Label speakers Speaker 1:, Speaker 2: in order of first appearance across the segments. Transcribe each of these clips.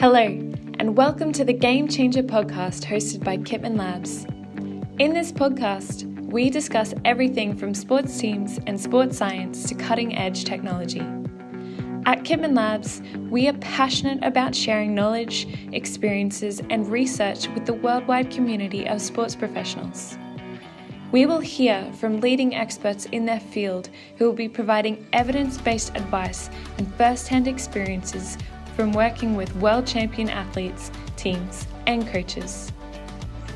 Speaker 1: Hello, and welcome to the Game Changer podcast hosted by Kitman Labs. In this podcast, we discuss everything from sports teams and sports science to cutting-edge technology. At Kitman Labs, we are passionate about sharing knowledge, experiences, and research with the worldwide community of sports professionals. We will hear from leading experts in their field who will be providing evidence-based advice and first-hand experiences from working with world champion athletes, teams, and coaches.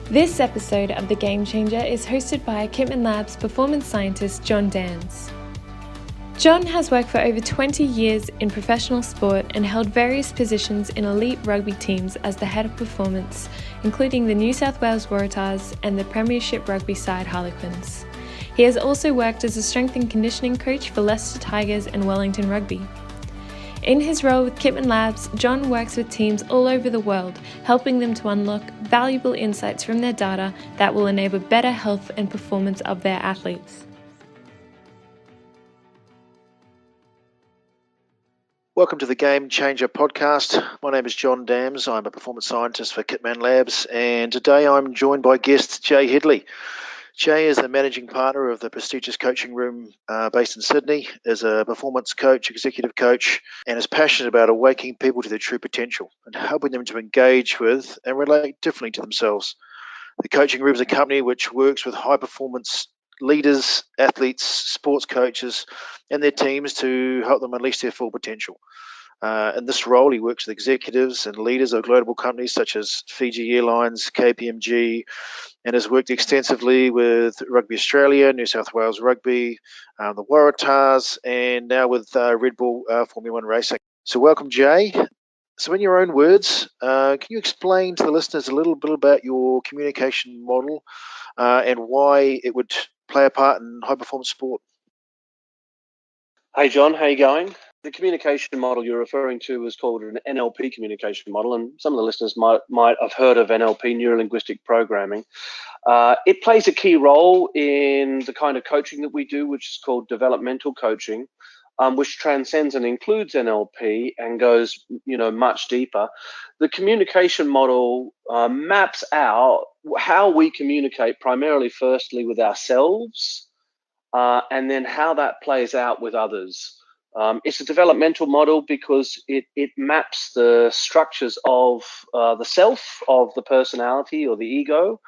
Speaker 1: This episode of The Game Changer is hosted by Kitman Labs performance scientist John Dans. John has worked for over 20 years in professional sport and held various positions in elite rugby teams as the head of performance, including the New South Wales Waratahs and the Premiership rugby side Harlequins. He has also worked as a strength and conditioning coach for Leicester Tigers and Wellington Rugby. In his role with Kitman Labs, John works with teams all over the world, helping them to unlock valuable insights from their data that will enable better health and performance of their athletes.
Speaker 2: Welcome to the Game Changer podcast. My name is John Dams. I'm a performance scientist for Kitman Labs, and today I'm joined by guest Jay Hedley. Jay is the managing partner of the prestigious coaching room based in Sydney, is a performance coach, executive coach, and is passionate about awakening people to their true potential and helping them to engage with and relate differently to themselves. The coaching room is a company which works with high-performance leaders, athletes, sports coaches, and their teams to help them unleash their full potential. In this role, he works with executives and leaders of global companies such as Fiji Airlines, KPMG, and has worked extensively with Rugby Australia, New South Wales Rugby, the Waratahs, and now with Red Bull Formula One Racing. So welcome, Jay. So in your own words, can you explain to the listeners a little bit about your communication model and why it would play a part in high-performance sport?
Speaker 3: Hey John, how you going? The communication model you're referring to is called an Nlp Communication Model, and some of the listeners might have heard of Nlp, neurolinguistic programming. It plays a key role in the kind of coaching that we do, which is called developmental coaching, which transcends and includes NLP and goes, much deeper. The communication model maps out how we communicate primarily, firstly, with ourselves, and then how that plays out with others. It's a developmental model because it maps the structures of the self, of the personality or the ego,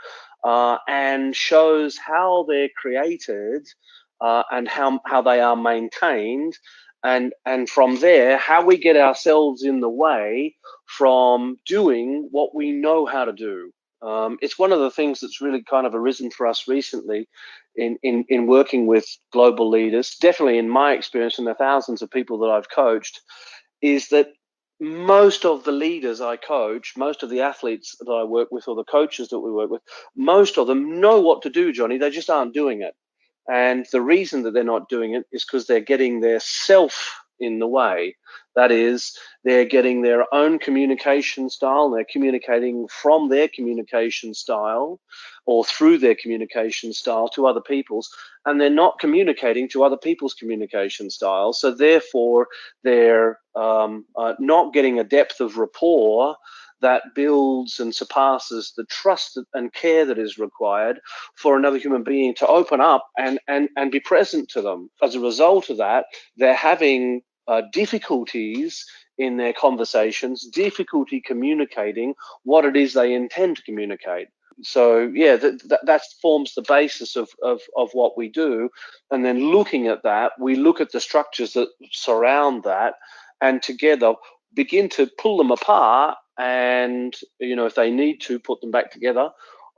Speaker 3: and shows how they're created and how they are maintained. And from there, how we get ourselves in the way from doing what we know how to do. It's one of the things that's really kind of arisen for us recently in working with global leaders, definitely in my experience and the thousands of people that I've coached, is that most of the leaders I coach, most of the athletes that I work with or the coaches that we work with, most of them know what to do, Johnny. They just aren't doing it. And the reason that they're not doing it is because they're getting their self in the way. That is, they're getting their own communication style. They're communicating from their communication style or through their communication style to other people's, and they're not communicating to other people's communication style. So therefore, they're not getting a depth of rapport that builds and surpasses the trust and care that is required for another human being to open up and be present to them. As a result of that, they're having difficulties in their conversations, difficulty communicating what it is they intend to communicate. So yeah, that forms the basis of what we do. And then looking at that, we look at the structures that surround that and together begin to pull them apart and, if they need to, put them back together,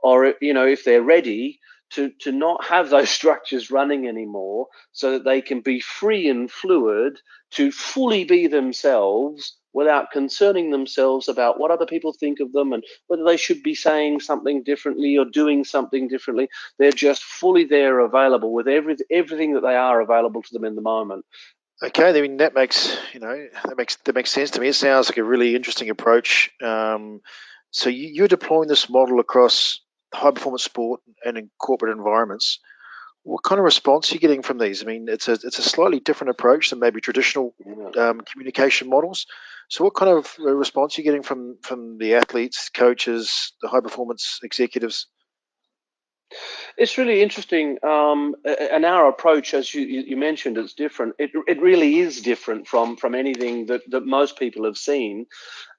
Speaker 3: or, if they're ready to not have those structures running anymore so that they can be free and fluid to fully be themselves without concerning themselves about what other people think of them and whether they should be saying something differently or doing something differently. They're just fully there, available with everything that they are available to them in the moment.
Speaker 2: Okay, I mean that makes sense to me. It sounds like a really interesting approach. So you're deploying this model across high performance sport and in corporate environments. What kind of response are you getting from these? I mean, it's a slightly different approach than maybe traditional communication models. So what kind of response are you getting from the athletes, coaches, the high performance executives?
Speaker 3: It's really interesting, and our approach, as you mentioned, it's different. It really is different from anything that most people have seen.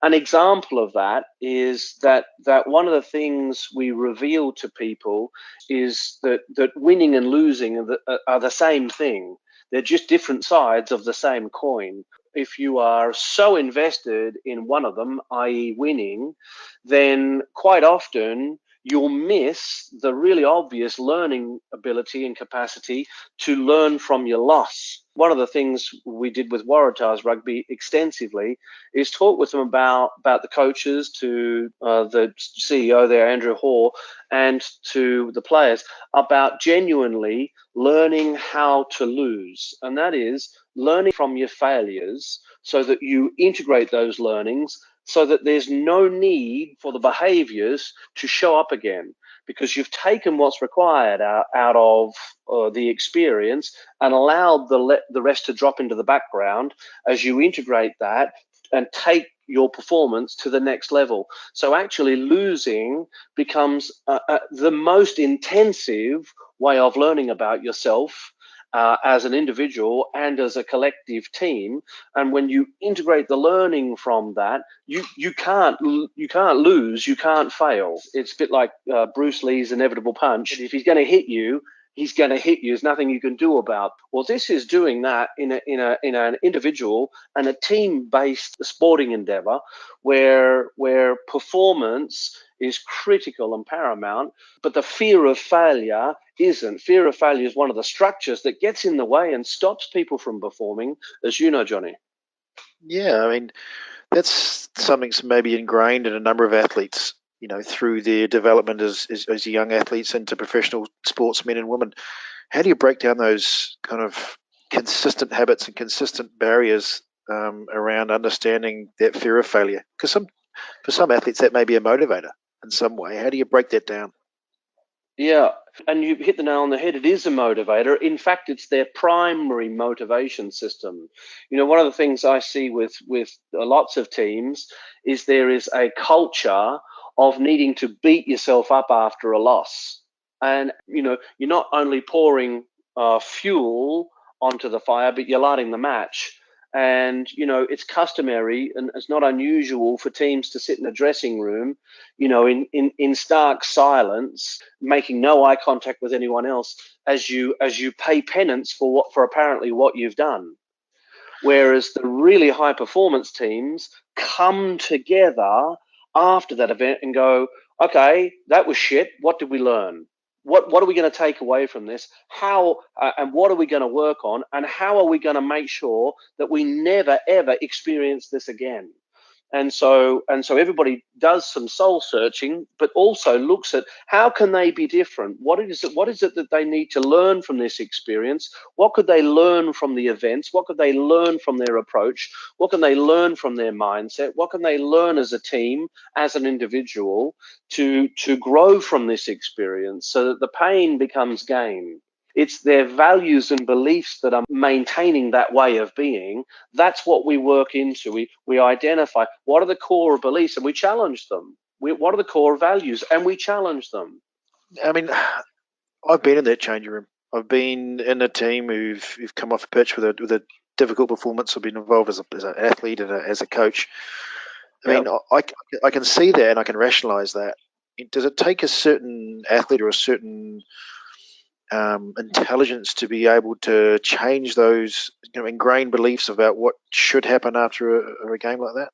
Speaker 3: An example of that is that one of the things we reveal to people is that winning and losing are the same thing. They're just different sides of the same coin. If you are so invested in one of them, i.e., winning, then quite often you'll miss the really obvious learning ability and capacity to learn from your loss. One of the things we did with Waratahs Rugby extensively is talk with them about the coaches, to the CEO there, Andrew Hoare, and to the players about genuinely learning how to lose. And that is learning from your failures so that you integrate those learnings so that there's no need for the behaviors to show up again, because you've taken what's required out of the experience and allowed the rest to drop into the background as you integrate that and take your performance to the next level. So actually losing becomes the most intensive way of learning about yourself as an individual and as a collective team. And when you integrate the learning from that, you can't lose, you can't fail. It's a bit like Bruce Lee's inevitable punch. If he's going to hit you, he's going to hit you. There's nothing you can do about. Well, this is doing that in an individual and a team-based sporting endeavor where performance is critical and paramount, but the fear of failure isn't. Fear of failure is one of the structures that gets in the way and stops people from performing, as you know, Johnny.
Speaker 2: Yeah, I mean, that's something that's maybe ingrained in a number of athletes, through their development as young athletes into professional sportsmen and women. How do you break down those kind of consistent habits and consistent barriers around understanding that fear of failure? Because for some athletes, that may be a motivator in some way. How do you break that down?
Speaker 3: Yeah, and you hit the nail on the head. It is a motivator. In fact, it's their primary motivation system. One of the things I see with lots of teams is there is a culture of needing to beat yourself up after a loss. And, you're not only pouring fuel onto the fire, but you're lighting the match. And, it's customary and it's not unusual for teams to sit in a dressing room, in stark silence, making no eye contact with anyone else as you pay penance for apparently what you've done. Whereas the really high performance teams come together after that event and go, okay, that was shit. What did we learn? What are we going to take away from this? How and what are we going to work on? And how are we going to make sure that we never ever experience this again? And so everybody does some soul searching, but also looks at how can they be different? What is it that they need to learn from this experience? What could they learn from the events? What could they learn from their approach? What can they learn from their mindset? What can they learn as a team, as an individual, to grow from this experience so that the pain becomes gain? It's their values and beliefs that are maintaining that way of being. That's what we work into. We identify what are the core beliefs and we challenge them. What are the core values and we challenge them.
Speaker 2: I mean, I've been in that changing room. I've been in a team who've come off the pitch with a difficult performance. I've been involved as an athlete and as a coach. I mean, I can see that and I can rationalize that. Does it take a certain athlete or a certain intelligence to be able to change those ingrained beliefs about what should happen after a game like that?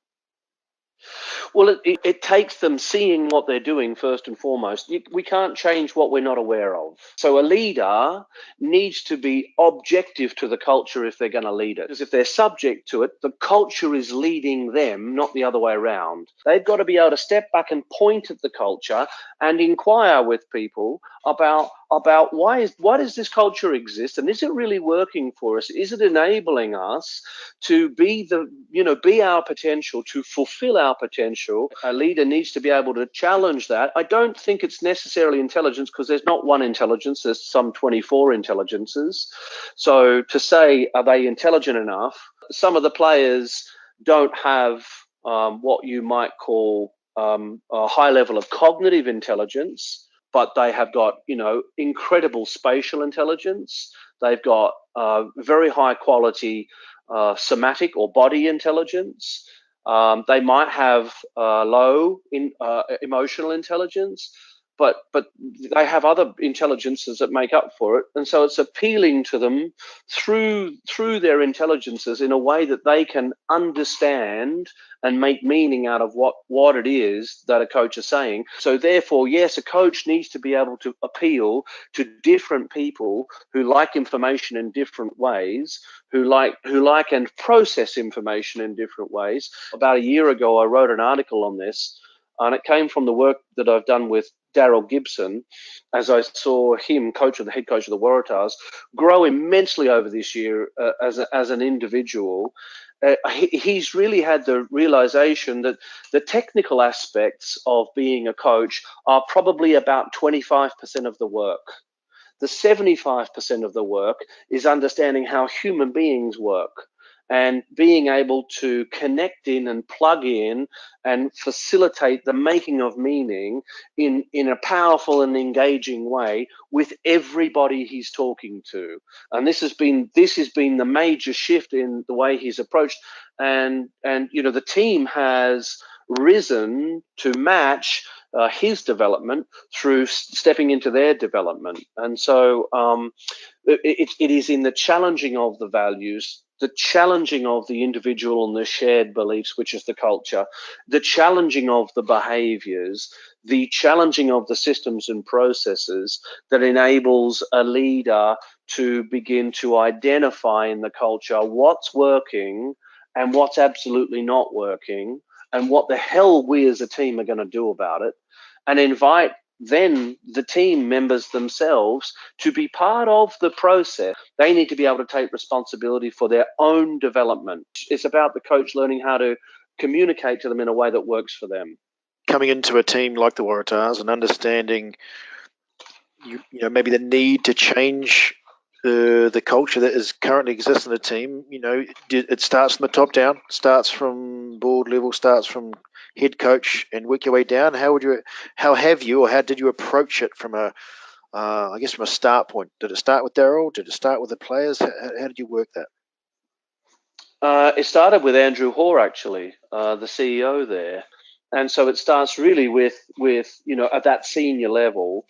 Speaker 3: Well, it takes them seeing what they're doing first and foremost. We can't change what we're not aware of. So a leader needs to be objective to the culture if they're going to lead it. Because if they're subject to it, the culture is leading them, not the other way around. They've got to be able to step back and point at the culture and inquire with people about, about why does this culture exist, and is it really working for us? Is it enabling us to be be our potential, to fulfill our potential? A leader needs to be able to challenge that. I don't think it's necessarily intelligence, because there's not one intelligence, there's some 24 intelligences. So to say, are they intelligent enough? Some of the players don't have what you might call a high level of cognitive intelligence, but they have got, incredible spatial intelligence. They've got very high quality somatic or body intelligence. They might have low emotional intelligence, but they have other intelligences that make up for it. And so it's appealing to them through their intelligences in a way that they can understand and make meaning out of what it is that a coach is saying. So therefore, yes, a coach needs to be able to appeal to different people who like information in different ways, who like and process information in different ways. About a year ago, I wrote an article on this, and it came from the work that I've done with Daryl Gibson, as I saw him, the head coach of the Waratahs, grow immensely over this year as an individual. He's really had the realization that the technical aspects of being a coach are probably about 25% of the work. The 75% of the work is understanding how human beings work and being able to connect in and plug in and facilitate the making of meaning in a powerful and engaging way with everybody he's talking to. And this has been the major shift in the way he's approached. And the team has risen to match his development through stepping into their development. And so it is in the challenging of the values, the challenging of the individual and the shared beliefs, which is the culture, the challenging of the behaviors, the challenging of the systems and processes that enables a leader to begin to identify in the culture what's working and what's absolutely not working, and what the hell we as a team are going to do about it, and invite then the team members themselves to be part of the process. They need to be able to take responsibility for their own development. It's about the coach learning how to communicate to them in a way that works for them.
Speaker 2: Coming into a team like the Waratahs and understanding maybe the need to change the culture that is currently exists in the team. It starts from the top down, starts from board level, starts from head coach, and work your way down. How did you approach it from a start point? Did it start with Daryl? Did it start with the players? How did you work that?
Speaker 3: It started with Andrew Hoare, actually, the CEO there. And so it starts really with at that senior level,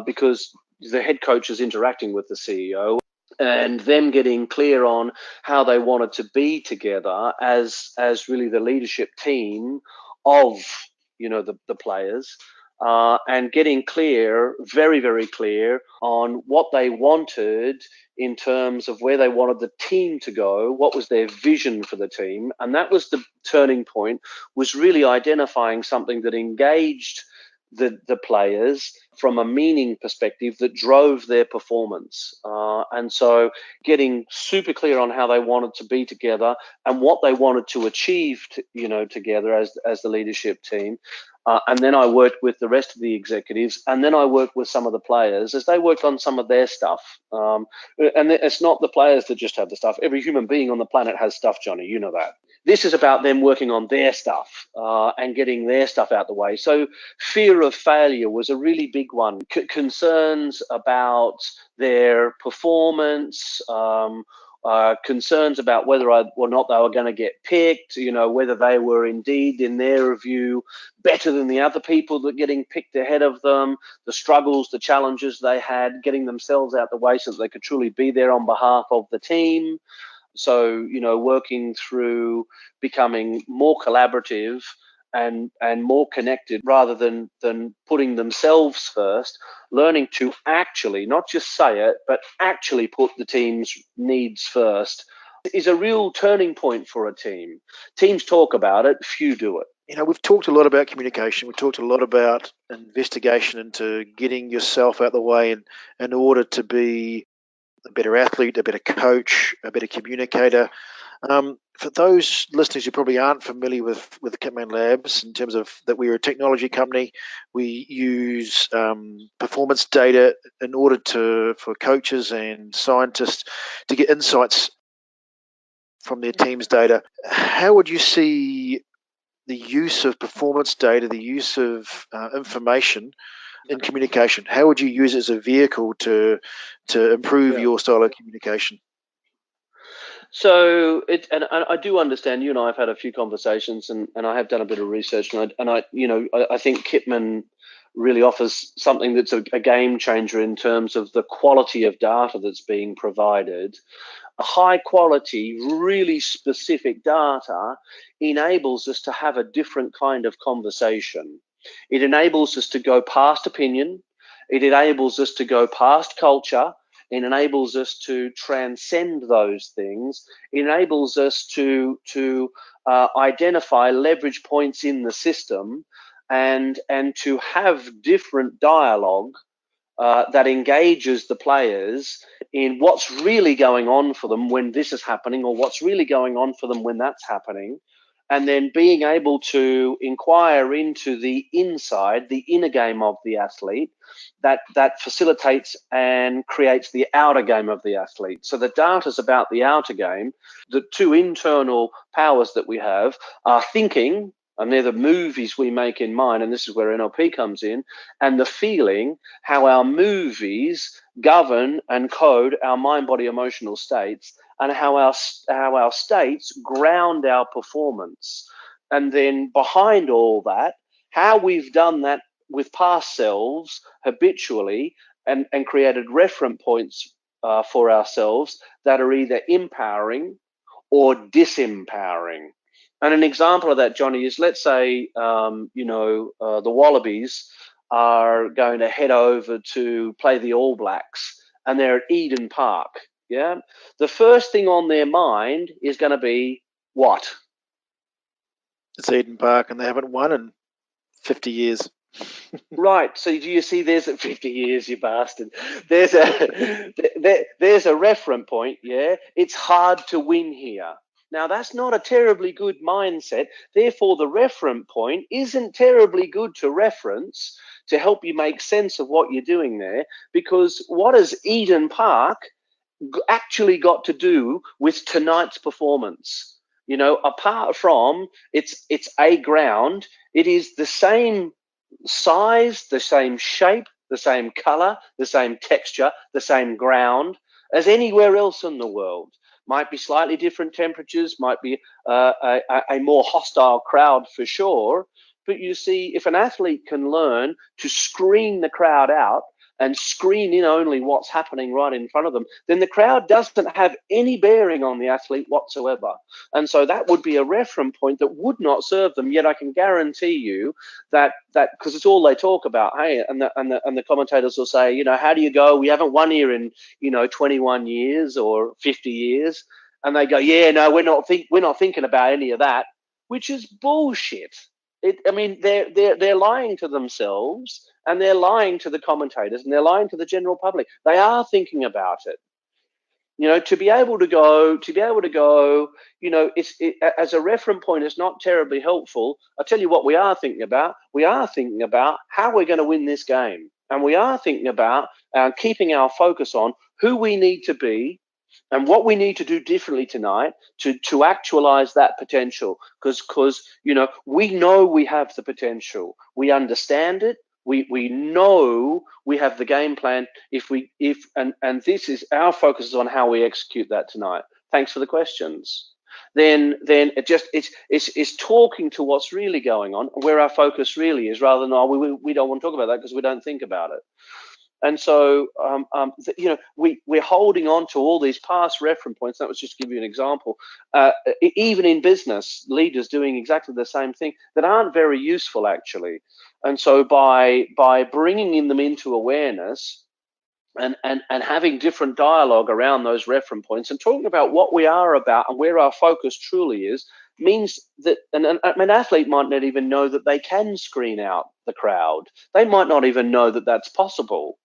Speaker 3: because the head coach is interacting with the CEO, and them getting clear on how they wanted to be together as really the leadership team of the players, and getting clear, very, very clear on what they wanted in terms of where they wanted the team to go, what was their vision for the team. And that was the turning point, was really identifying something that engaged the players from a meaning perspective that drove their performance. And so getting super clear on how they wanted to be together and what they wanted to achieve together as the leadership team. And then I worked with the rest of the executives, and then I worked with some of the players as they worked on some of their stuff. And it's not the players that just have the stuff. Every human being on the planet has stuff, Johnny, you know that. This is about them working on their stuff and getting their stuff out the way. So fear of failure was a really big one. Concerns about their performance, concerns about whether or not they were going to get picked, whether they were indeed, in their view, better than the other people that are getting picked ahead of them, the struggles, the challenges they had, getting themselves out the way so that they could truly be there on behalf of the team. So, working through becoming more collaborative and more connected rather than putting themselves first, learning to actually not just say it, but actually put the team's needs first is a real turning point for a team. Teams talk about it, few do it.
Speaker 2: we've talked a lot about communication. We've talked a lot about investigation into getting yourself out of the way in order to be a better athlete, a better coach, a better communicator. For those listeners who probably aren't familiar with Kitman Labs, in terms of that we're a technology company, we use performance data in order for coaches and scientists to get insights from their team's data. How would you see the use of performance data, the use of information in communication? How would you use it as a vehicle to improve your style of communication?
Speaker 3: So and I do understand. You and I have had a few conversations, and I have done a bit of research, and I think Kitman really offers something that's a game changer in terms of the quality of data that's being provided. High quality, really specific data enables us to have a different kind of conversation. It enables us to go past opinion. It enables us to go past culture. It enables us to transcend those things. It enables us to identify leverage points in the system and to have different dialogue that engages the players in what's really going on for them when this is happening, or what's really going on for them when that's happening, and then being able to inquire into the inside, the inner game of the athlete, that facilitates and creates the outer game of the athlete. So the data is about the outer game. The two internal powers that we have are thinking, and they're the movies we make in mind, and this is where NLP comes in, and the feeling, how our movies govern and code our mind, body, emotional states, and how our states ground our performance. And then behind all that, how we've done that with past selves habitually and created reference points for ourselves that are either empowering or disempowering. And an example of that, Johnny, is let's say, the Wallabies are going to head over to play the All Blacks, and they're at Eden Park. Yeah. The first thing on their mind is going to be what?
Speaker 2: It's Eden Park, and they haven't won in 50 years.
Speaker 3: Right. So do you see? There's 50 years, you bastard. There's a reference point. Yeah. It's hard to win here. Now, that's not a terribly good mindset. Therefore, the reference point isn't terribly good to reference to help you make sense of what you're doing there, because what has Eden Park actually got to do with tonight's performance? Apart from it's a ground, it is the same size, the same shape, the same color, the same texture, the same ground as anywhere else in the world. Might be slightly different temperatures, might be a more hostile crowd for sure. But you see, if an athlete can learn to screen the crowd out and screen in only what's happening right in front of them, then the crowd doesn't have any bearing on the athlete whatsoever. And so that would be a reference point that would not serve them. Yet I can guarantee you that because it's all they talk about, hey, and the commentators will say, how do you go? We haven't won here in 21 years or 50 years, and they go, yeah, no, we're not thinking about any of that, which is bullshit. They're lying to themselves, and they're lying to the commentators, and they're lying to the general public. They are thinking about it. To be able to go, as a reference point is not terribly helpful. I'll tell you what we are thinking about. We are thinking about how we're going to win this game. And we are thinking about keeping our focus on who we need to be and what we need to do differently tonight to actualize that potential. Because we know we have the potential. We understand it. We know we have the game plan. And this is our focus is on how we execute that tonight. Thanks for the questions. Then it's talking to what's really going on, where our focus really is, rather than we don't want to talk about that because we don't think about it. And so, we're holding on to all these past reference points. That was just to give you an example. Even in business, leaders doing exactly the same thing that aren't very useful, actually. And so, by bringing them into awareness and having different dialogue around those reference points and talking about what we are about and where our focus truly is, means that an athlete might not even know that they can screen out the crowd. They might not even know that that's possible.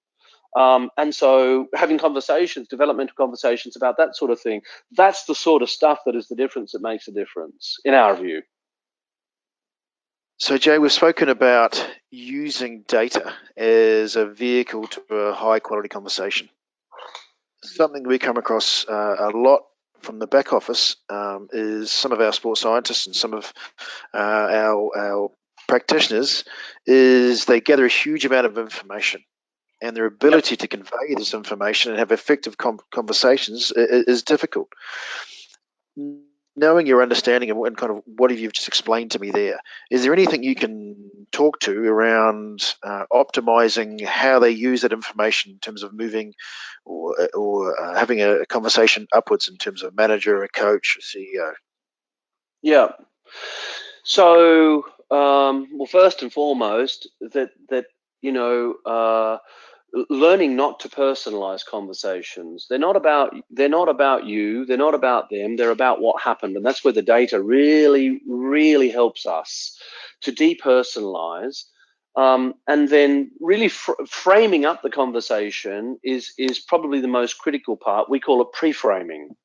Speaker 3: And so having conversations, developmental conversations about that sort of thing, that's the sort of stuff that is the difference that makes a difference, in our view.
Speaker 2: So, Jay, we've spoken about using data as a vehicle to a high-quality conversation. Something we come across a lot from the back office is some of our sports scientists and some of our practitioners is they gather a huge amount of information, and their ability to convey this information and have effective conversations is difficult. Knowing your understanding and kind of what you've just explained to me there, is there anything you can talk to around optimizing how they use that information in terms of moving or having a conversation upwards in terms of manager, a coach, a CEO?
Speaker 3: Yeah. So, well, first and foremost, that learning not to personalize conversations. They're not about you. They're not about them. They're about what happened, and that's where the data really helps us to depersonalize. And then really framing up the conversation is probably the most critical part. We call it pre-framing.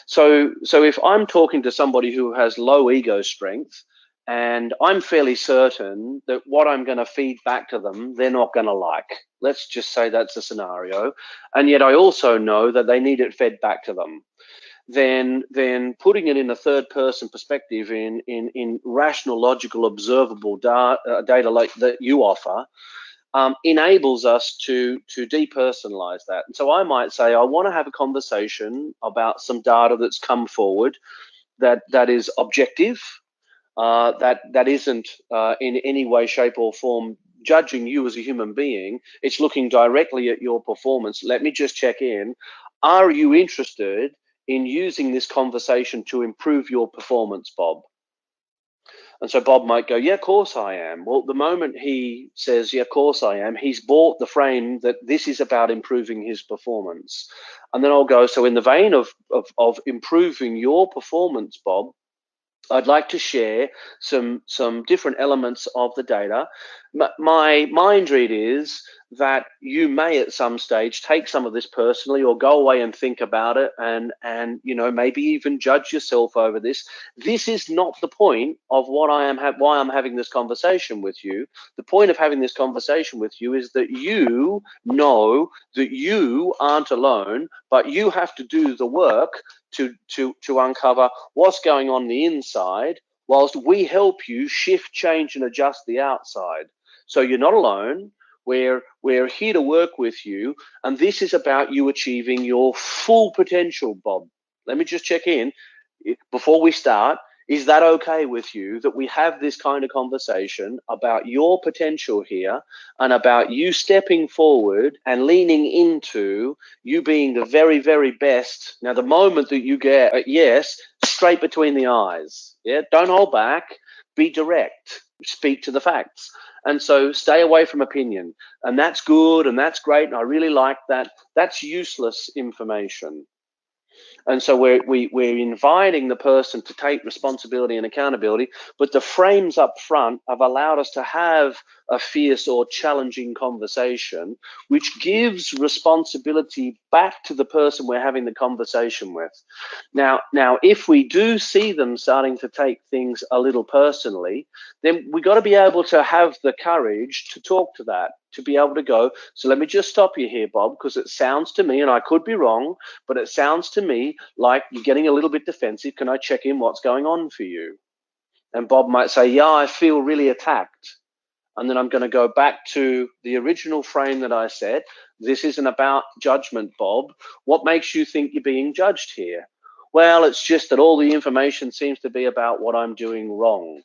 Speaker 3: So if I'm talking to somebody who has low ego strength, and I'm fairly certain that what I'm going to feed back to them, they're not going to like. Let's just say that's a scenario. And yet I also know that they need it fed back to them. Then putting it in a third person perspective in rational, logical, observable data like that you offer, enables us to depersonalize that. And so I might say, I want to have a conversation about some data that's come forward that is objective, that isn't in any way, shape, or form judging you as a human being. It's looking directly at your performance. Let me just check in. Are you interested in using this conversation to improve your performance, Bob? And so Bob might go, yeah, of course I am. Well, the moment he says, yeah, of course I am, he's bought the frame that this is about improving his performance. And then I'll go, so in the vein of improving your performance, Bob, I'd like to share some different elements of the data. My mind read is that you may at some stage take some of this personally or go away and think about it and maybe even judge yourself over this. This is not the point of what why I'm having this conversation with you. The point of having this conversation with you is that you know that you aren't alone, but you have to do the work to uncover what's going on the inside, whilst we help you shift, change, and adjust the outside. So you're not alone. We're here to work with you, and this is about you achieving your full potential, Bob. Let me just check in before we start. Is that okay with you that we have this kind of conversation about your potential here and about you stepping forward and leaning into you being the very, very best? Now, the moment that you get a yes, straight between the eyes. Yeah, don't hold back. Be direct. Speak to the facts. And so stay away from opinion. And that's good and that's great. And I really like that. That's useless information. And so we're inviting the person to take responsibility and accountability, but the frames up front have allowed us to have a fierce or challenging conversation, which gives responsibility back to the person we're having the conversation with. Now, if we do see them starting to take things a little personally, then we've got to be able to have the courage to talk to that, to be able to go, so let me just stop you here, Bob, because it sounds to me, and I could be wrong, but it sounds to me like you're getting a little bit defensive. Can I check in what's going on for you? And Bob might say, yeah, I feel really attacked. And then I'm going to go back to the original frame that I said. This isn't about judgment, Bob. What makes you think you're being judged here? Well, it's just that all the information seems to be about what I'm doing wrong.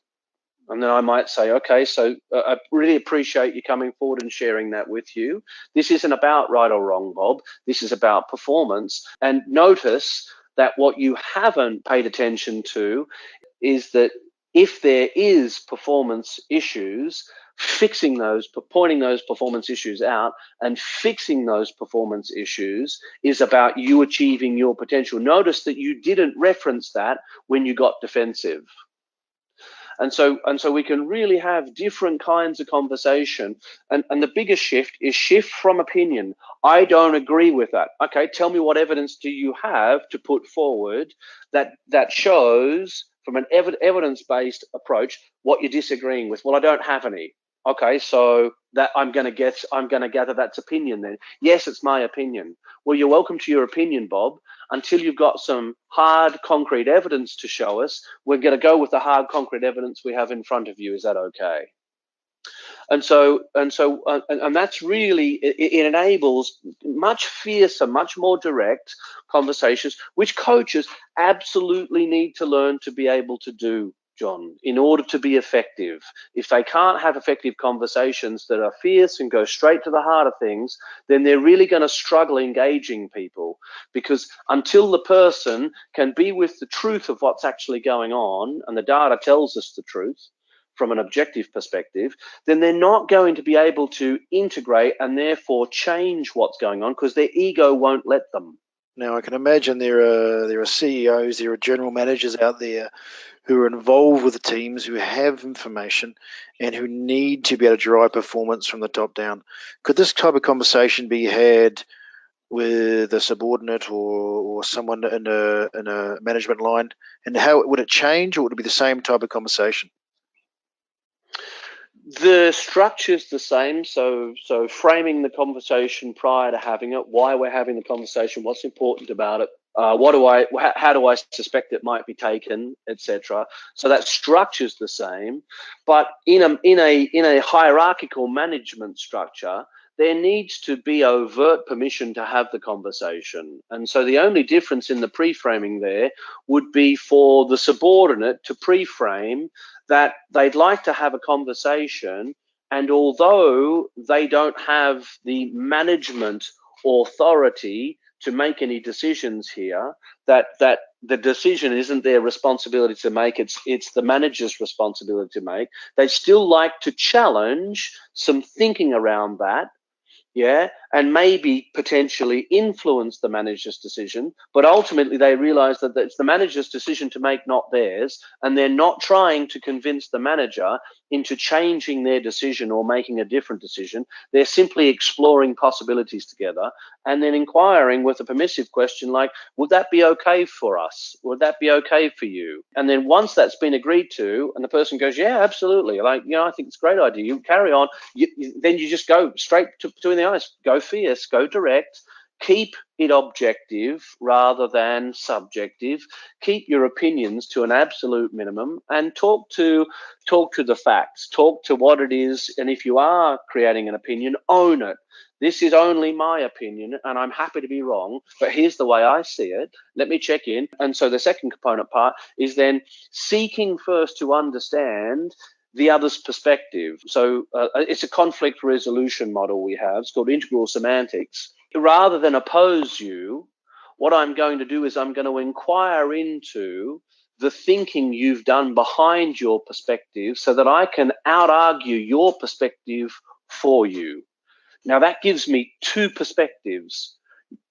Speaker 3: And then I might say, okay, so I really appreciate you coming forward and sharing that with you. This isn't about right or wrong, Bob. This is about performance. And notice that what you haven't paid attention to is that if there is performance issues, pointing those performance issues out and fixing those performance issues is about you achieving your potential. Notice that you didn't reference that when you got defensive. And so we can really have different kinds of conversation. And the biggest shift from opinion. I don't agree with that. Okay, tell me what evidence do you have to put forward that shows from an evidence-based approach what you're disagreeing with. Well, I don't have any. Okay, so that I'm going to gather that's opinion then. Yes, it's my opinion. Well, you're welcome to your opinion, Bob. Until you've got some hard, concrete evidence to show us, we're going to go with the hard, concrete evidence we have in front of you. Is that okay? And that's really, it enables much fiercer, much more direct conversations, which coaches absolutely need to learn to be able to do, John, in order to be effective. If they can't have effective conversations that are fierce and go straight to the heart of things, then they're really going to struggle engaging people, because until the person can be with the truth of what's actually going on, and the data tells us the truth from an objective perspective, then they're not going to be able to integrate and therefore change what's going on, because their ego won't let them.
Speaker 2: Now, I can imagine there are CEOs, there are general managers out there who are involved with the teams, who have information and who need to be able to drive performance from the top down. Could this type of conversation be had with a subordinate or someone in a management line? And how would it change, or would it be the same type of conversation?
Speaker 3: The structure's the same, so framing the conversation prior to having it, why we're having the conversation, what's important about it, how do I suspect it might be taken, etc. So that structure's the same, but in a hierarchical management structure, there needs to be overt permission to have the conversation. And so the only difference in the pre-framing there would be for the subordinate to pre-frame that they'd like to have a conversation, and although they don't have the management authority to make any decisions here, that the decision isn't their responsibility to make, it's the manager's responsibility to make. They'd still like to challenge some thinking around that, yeah, and maybe potentially influence the manager's decision, but ultimately they realize that it's the manager's decision to make, not theirs, and they're not trying to convince the manager into changing their decision or making a different decision. They're simply exploring possibilities together and then inquiring with a permissive question like, would that be okay for us? Would that be okay for you? And then once that's been agreed to and the person goes, yeah, absolutely, like, I think it's a great idea, you carry on, then you just go straight to in the eyes, go fierce, go direct, keep it objective rather than subjective, keep your opinions to an absolute minimum, and talk to the facts, talk to what it is, and if you are creating an opinion, own it. This is only my opinion, and I'm happy to be wrong, but here's the way I see it. Let me check in. And so the second component part is then seeking first to understand the other's perspective. So it's a conflict resolution model we have. It's called integral semantics. Rather than oppose you, what I'm going to do is I'm going to inquire into the thinking you've done behind your perspective so that I can out-argue your perspective for you. Now, that gives me two perspectives.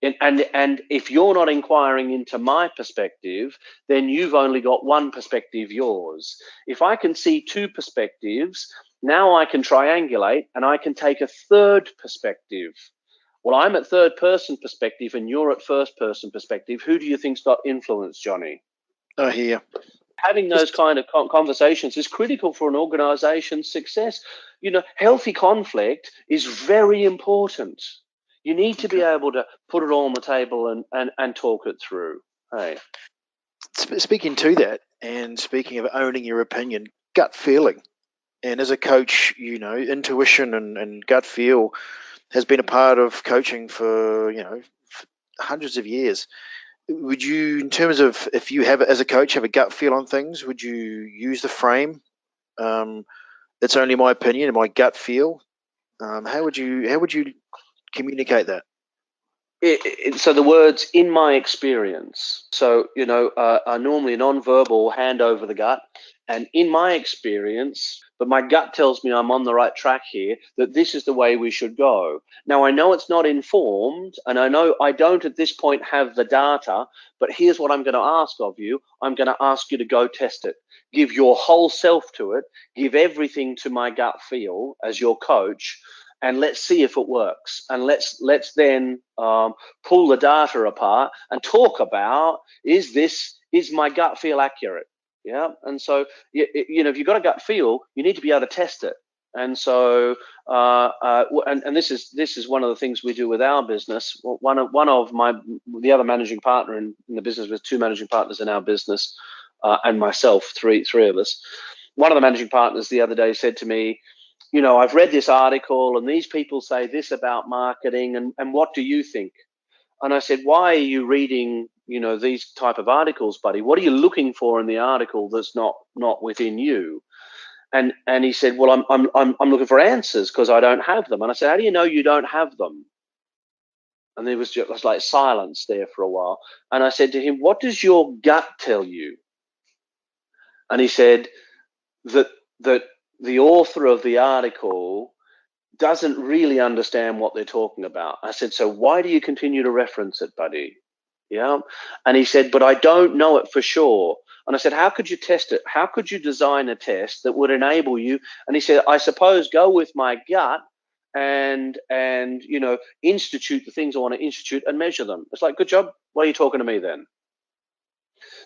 Speaker 3: And if you're not inquiring into my perspective, then you've only got one perspective, yours. If I can see two perspectives, now I can triangulate and I can take a third perspective. Well, I'm at third person perspective and you're at first person perspective. Who do you think's got influence, Johnny?
Speaker 2: I hear.
Speaker 3: Having those kind of conversations is critical for an organization's success. Healthy conflict is very important. You need to be able to put it all on the table and talk it through. Hey.
Speaker 2: Speaking to that, and speaking of owning your opinion, gut feeling. And as a coach, intuition and gut feel has been a part of coaching for hundreds of years. Would you, in terms of if you have, as a coach, have a gut feel on things, would you use the frame? It's only my opinion and my gut feel. How would you communicate that?
Speaker 3: So the words "in my experience," so are normally non-verbal, hand over the gut, and in my experience. But my gut tells me I'm on the right track here. That this is the way we should go. Now I know it's not informed, and I know I don't at this point have the data. But here's what I'm going to ask of you. I'm going to ask you to go test it. Give your whole self to it. Give everything to my gut feel as your coach. And let's see if it works. And let's then pull the data apart and talk about, is my gut feel accurate? Yeah. And so, if you've got a gut feel, you need to be able to test it. And so, and this is one of the things we do with our business. The other managing partner in the business, with two managing partners in our business, and myself, three of us. One of the managing partners the other day said to me, I've read this article and these people say this about marketing, and what do you think? And I said, why are you reading, these type of articles, buddy? What are you looking for in the article that's not within you? And he said, well, I'm looking for answers because I don't have them. And I said, how do you know you don't have them? And there was just like silence there for a while. And I said to him, what does your gut tell you? And he said that the author of the article doesn't really understand what they're talking about. I said, so why do you continue to reference it, buddy? Yeah. And he said, but I don't know it for sure. And I said, how could you test it? How could you design a test that would enable you? And he said, I suppose go with my gut and institute the things I want to institute and measure them. It's like, good job. Why are you talking to me then?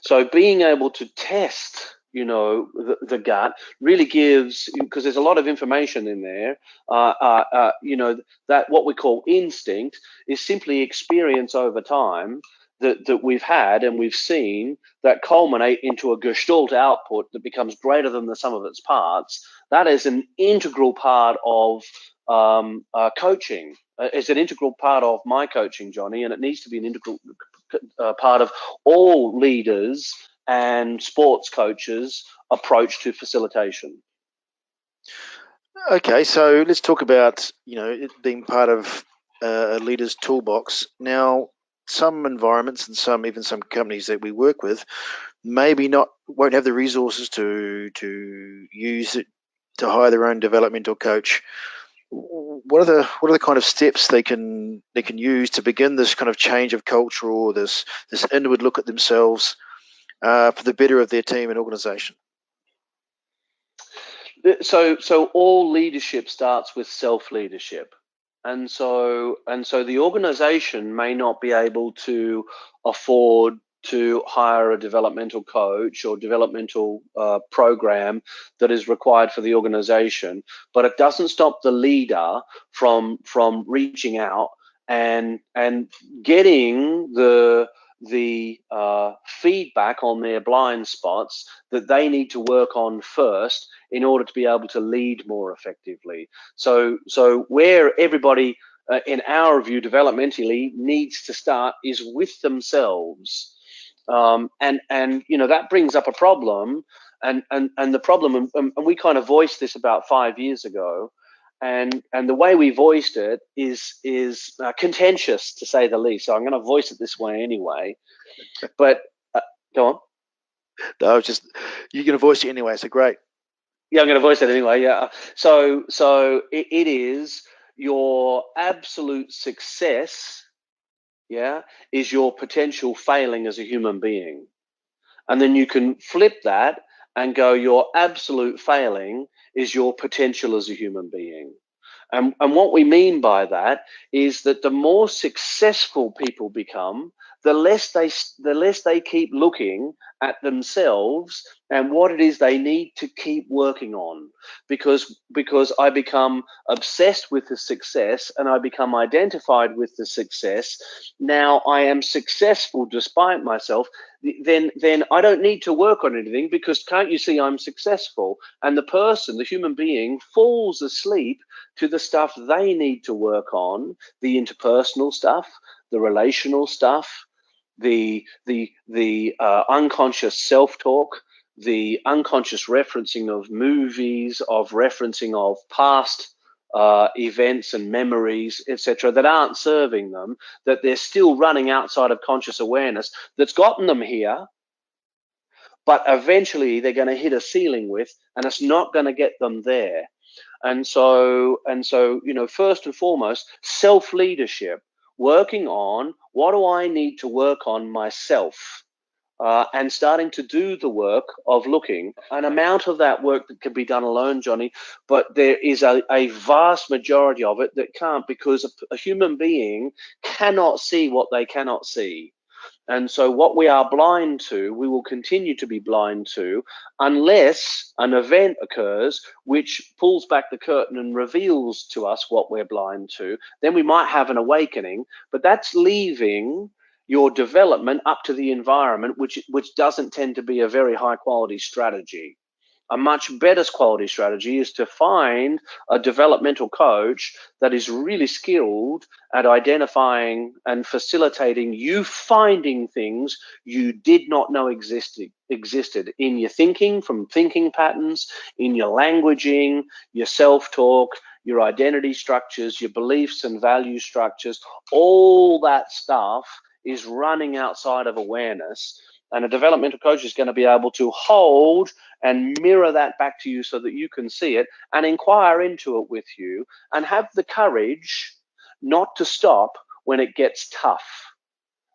Speaker 3: So being able to test the gut really gives, because there's a lot of information in there, that what we call instinct is simply experience over time that we've had and we've seen that culminate into a gestalt output that becomes greater than the sum of its parts. That is an integral part of coaching. It's an integral part of my coaching, Johnny, and it needs to be an integral part of all leaders and sports coaches' approach to facilitation.
Speaker 2: Okay, so let's talk about it being part of a leader's toolbox. Now, some environments and even some companies that we work with won't have the resources to use it to hire their own developmental coach. What are the kind of steps they can use to begin this kind of change of culture, or this inward look at themselves for the better of their team and organization?
Speaker 3: So all leadership starts with self-leadership. And so the organization may not be able to afford to hire a developmental coach or developmental program that is required for the organization, but it doesn't stop the leader from reaching out and getting the feedback on their blind spots that they need to work on first in order to be able to lead more effectively. So where everybody, in our view, developmentally needs to start is with themselves. And that brings up a problem, and the problem, and we kind of voiced this about 5 years ago, and the way we voiced it is contentious, to say the least. So I'm going to voice it this way anyway. But go on.
Speaker 2: No, you're going to voice it anyway. So great.
Speaker 3: Yeah, I'm going to voice it anyway. Yeah. So it is your absolute success. Yeah, is your potential failing as a human being, and then you can flip that and go, your absolute failing is your potential as a human being. And what we mean by that is that the more successful people become, the less they keep looking at themselves and what it is they need to keep working on. Because I become obsessed with the success and I become identified with the success. Now I am successful despite myself. Then I don't need to work on anything, because can't you see I'm successful? And the human being, falls asleep to the stuff they need to work on, the interpersonal stuff, the relational stuff, the unconscious self-talk, the unconscious referencing of movies, of referencing of past events and memories, etc., that aren't serving them, that they're still running outside of conscious awareness that's gotten them here, but eventually they're going to hit a ceiling with, and it's not going to get them there. And so, first and foremost, self-leadership, working on what do I need to work on myself, and starting to do the work of looking. An amount of that work that can be done alone, Johnny, but there is a vast majority of it that can't, because a human being cannot see what they cannot see. And so what we are blind to, we will continue to be blind to, unless an event occurs which pulls back the curtain and reveals to us what we're blind to. Then we might have an awakening, but that's leaving your development up to the environment, which doesn't tend to be a very high quality strategy. A much better quality strategy is to find a developmental coach that is really skilled at identifying and facilitating you finding things you did not know existed in your thinking, from thinking patterns, in your languaging, your self-talk, your identity structures, your beliefs and value structures. All that stuff is running outside of awareness. And a developmental coach is going to be able to hold and mirror that back to you so that you can see it and inquire into it with you, and have the courage not to stop when it gets tough,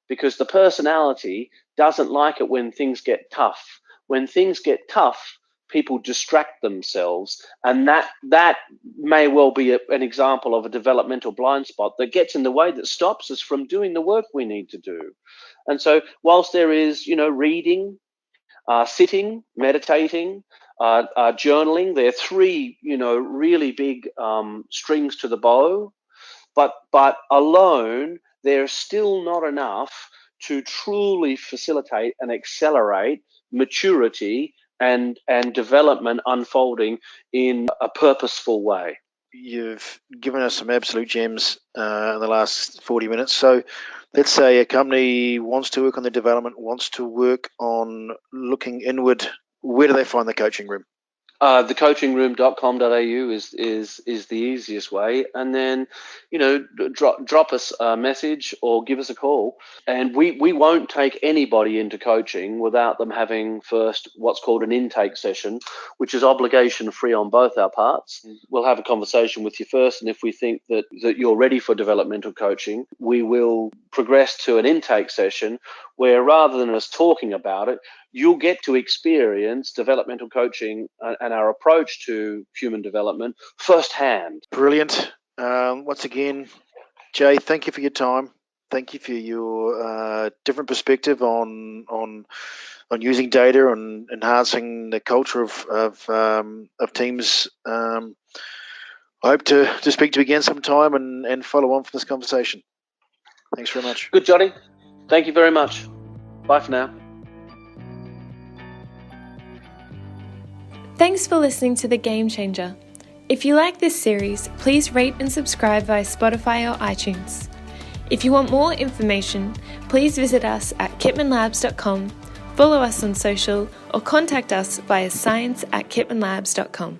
Speaker 3: because the personality doesn't like it when things get tough. When things get tough, people distract themselves, and that may well be an example of a developmental blind spot that gets in the way, that stops us from doing the work we need to do. And so whilst there is, reading, sitting, meditating, journaling, there are three, really big strings to the bow, but alone, there's still not enough to truly facilitate and accelerate maturity and development unfolding in a purposeful way.
Speaker 2: You've given us some absolute gems in the last 40 minutes. So let's say a company wants to work on their development, wants to work on looking inward. Where do they find the coaching room?
Speaker 3: Thecoachingroom.com.au is the easiest way, and then drop us a message or give us a call, and we won't take anybody into coaching without them having first what's called an intake session, which is obligation free on both our parts. We'll have a conversation with you first, and if we think that you're ready for developmental coaching, we will progress to an intake session where, rather than us talking about it, you'll get to experience developmental coaching and our approach to human development firsthand.
Speaker 2: Brilliant. Once again, Jay, thank you for your time. Thank you for your different perspective on using data and enhancing the culture of teams. I hope to speak to you again sometime and follow on from this conversation. Thanks very much.
Speaker 3: Good, Johnny. Thank you very much. Bye for now.
Speaker 1: Thanks for listening to The Game Changer. If you like this series, please rate and subscribe via Spotify or iTunes. If you want more information, please visit us at kitmanlabs.com, follow us on social, or contact us via science@kitmanlabs.com.